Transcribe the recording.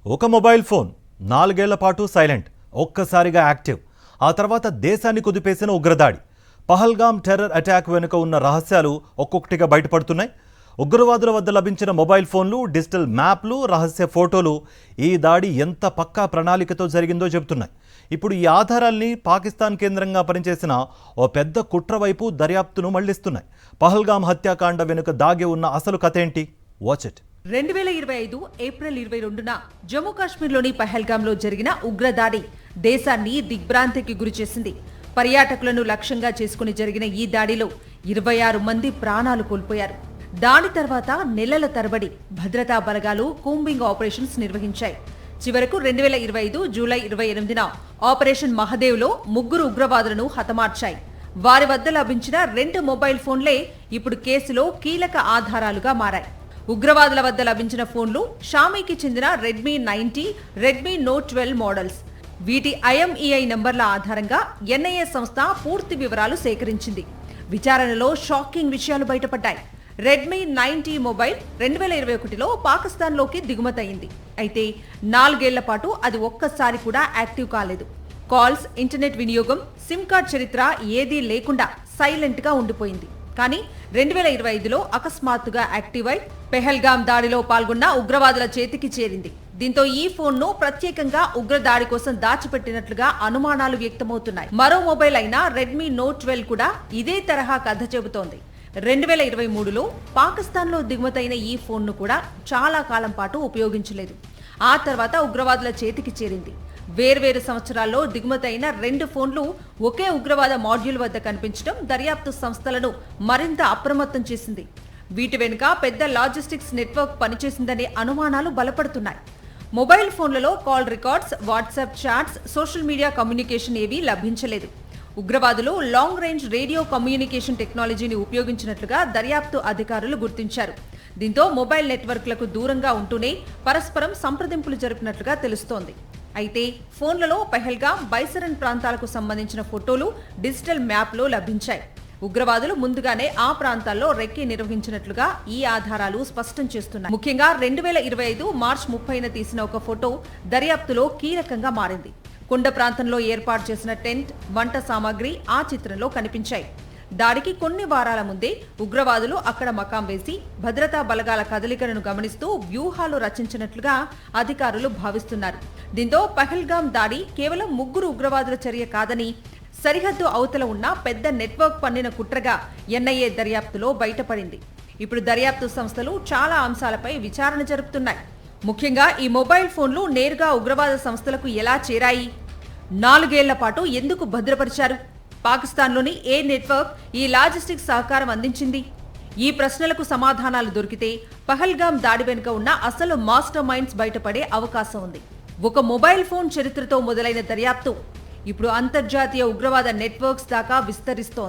ఒక mobile phone 4 ఏళ్ల పాటు సైలెంట్, ఒక్కసారిగా యాక్టివ్. ఆ తర్వాత దేశాన్ని కుదిపేసిన ఉగ్రదాడి. పహల్గామ్ టెర్రర్ అటాక్ వెనుక ఉన్న రహస్యాలు ఒక్కొక్కటిగా బయటపడుతున్నాయి. ఉగ్రవాదుల వద్ద లభించిన మొబైల్ ఫోన్లు, డిజిటల్ మ్యాప్లు, రహస్య ఫోటోలు ఈ దాడి ఎంత పక్కా ప్రణాళికతో జరిగిందో చెబుతున్నాయి. ఇప్పుడు ఈ ఆధారాల్ని పాకిస్తాన్ కేంద్రంగా పనిచేసిన ఓ పెద్ద కుట్ర వైపు దర్యాప్తును మళ్లిస్తున్నాయి. పహల్గామ్ హత్యాకాండ వెనుక దాగి ఉన్న అసలు కథ ఏంటి? Watch it. 2025 ఏప్రిల్ 22న జమ్మూ కాశ్మీర్లోని పహల్గామ్లో జరిగిన ఉగ్రదాడి దేశాన్ని దిగ్భ్రాంతికి గురిచేసింది. పర్యాటకులను లక్ష్యంగా చేసుకుని జరిగిన ఈ దాడిలో 26 మంది ప్రాణాలు కోల్పోయారు. దాడి తర్వాత నెలల తరబడి భద్రతా బలగాలు కూంబింగ్ ఆపరేషన్స్ నిర్వహించాయి. చివరకు 2025 జూలై 28న ఆపరేషన్ మహదేవ్లో 3 ఉగ్రవాదులను హతమార్చాయి. వారి వద్ద లభించిన 2 మొబైల్ ఫోన్లే ఇప్పుడు కేసులో కీలక ఆధారాలుగా మారాయి. ఉగ్రవాదుల వద్ద లభించిన ఫోన్లు షామీకి చెందిన రెడ్మీ 90, రెడ్మీ నోట్ 12 మోడల్స్. వీటి IMEI నంబర్ల ఆధారంగా NIA సంస్థ పూర్తి వివరాలు సేకరించింది. విచారణలో షాకింగ్ విషయాలు బయటపడ్డాయి. రెడ్మీ 90 మొబైల్ 2021లో పాకిస్తాన్లోకి దిగుమతయింది. అయితే 4 ఏళ్ల పాటు అది ఒక్కసారి కూడా యాక్టివ్ కాలేదు. కాల్స్, ఇంటర్నెట్ వినియోగం, సిమ్ కార్డ్ చరిత్ర ఏదీ లేకుండా సైలెంట్గా ఉండిపోయింది. కానీ 2025లో అకస్మాత్తుగా యాక్టివ్ అయి పెహల్గామ్ దాడిలో పాల్గొన్న ఉగ్రవాదుల చేతికి చేరింది. దీంతో ఈ ఫోన్ను ప్రత్యేకంగా ఉగ్రదాడి కోసం దాచిపెట్టినట్లుగా అనుమానాలు వ్యక్తమవుతున్నాయి. మరో మొబైల్ అయిన రెడ్మీ నోట్ 12 కూడా ఇదే తరహా కథ చెబుతోంది. 2023లో పాకిస్తాన్లో దిగుమతైన ఈ ఫోన్ను కూడా చాలా కాలం పాటు ఉపయోగించలేదు. ఆ తర్వాత ఉగ్రవాదుల చేతికి చేరింది. వేర్వేరు సంవత్సరాల్లో దిగుమతైన 2 ఫోన్లు ఒకే ఉగ్రవాద మాడ్యూల్ వద్ద కనిపించడం దర్యాప్తు సంస్థలను మరింత అప్రమత్తం చేసింది. వీటి వెనుక పెద్ద లాజిస్టిక్స్ నెట్వర్క్ పనిచేసిందనే అనుమానాలు బలపడుతున్నాయి. మొబైల్ ఫోన్లలో call records, WhatsApp chats, social media communication ఏవీ లభించలేదు. ఉగ్రవాదులు లాంగ్ రేంజ్ రేడియో కమ్యూనికేషన్ టెక్నాలజీని ఉపయోగించినట్లుగా దర్యాప్తు అధికారులు గుర్తించారు. దీంతో మొబైల్ నెట్వర్క్లకు దూరంగా ఉంటూనే పరస్పరం సంప్రదింపులు జరిపినట్లుగా తెలుస్తోంది. అయితే ఫోన్లలో పహల్గామ్, బైసరన్ ప్రాంతాలకు సంబంధించిన ఫోటోలు, డిజిటల్ మ్యాప్లు లభించాయి. ఉగ్రవాదులు ముందుగానే ఆ ప్రాంతాల్లో రెక్కీ నిర్వహించినట్లుగా ఈ ఆధారాలు స్పష్టం చేస్తున్నాయి. ముఖ్యంగా 2025 మార్చి 30న తీసిన ఒక ఫోటో దర్యాప్తులో కీలకంగా మారింది. కొండ ప్రాంతంలో ఏర్పాటు చేసిన టెంట్, వంట సామాగ్రి ఆ చిత్రంలో కనిపించాయి. దాడికి కొన్ని వారాల ముందే ఉగ్రవాదులు అక్కడ మకాం వేసి భద్రతా బలగాల కదలికలను గమనిస్తూ వ్యూహాలు రచించినట్లుగా అధికారులు భావిస్తున్నారు. దీంతో పహల్గామ్ దాడి కేవలం 3 ఉగ్రవాదుల చర్య కాదని, సరిహద్దు అవతల ఉన్న పెద్ద నెట్వర్క్ పన్నిన కుట్రగా NIA దర్యాప్తులో బయటపడింది. ఇప్పుడు దర్యాప్తు సంస్థలు చాలా అంశాలపై విచారణ జరుపుతున్నాయి. ముఖ్యంగా ఈ మొబైల్ ఫోన్లు నేరుగా ఉగ్రవాద సంస్థలకు ఎలా చేరాయి? 4 ఏళ్ల పాటు ఎందుకు భద్రపరిచారు? పాకిస్తాన్లోని ఏ నెట్వర్క్ ఈ లాజిస్టిక్స్ సహకారం అందించింది? ఈ ప్రశ్నలకు సమాధానాలు దొరికితే పహల్గామ్ దాడి వెనుక ఉన్న అసలు మాస్టర్ మైండ్స్ బయటపడే అవకాశం ఉంది. ఒక మొబైల్ ఫోన్ చరిత్రతో మొదలైన దర్యాప్తు ఇప్పుడు అంతర్జాతీయ ఉగ్రవాద నెట్వర్క్స్ దాకా విస్తరిస్తోంది.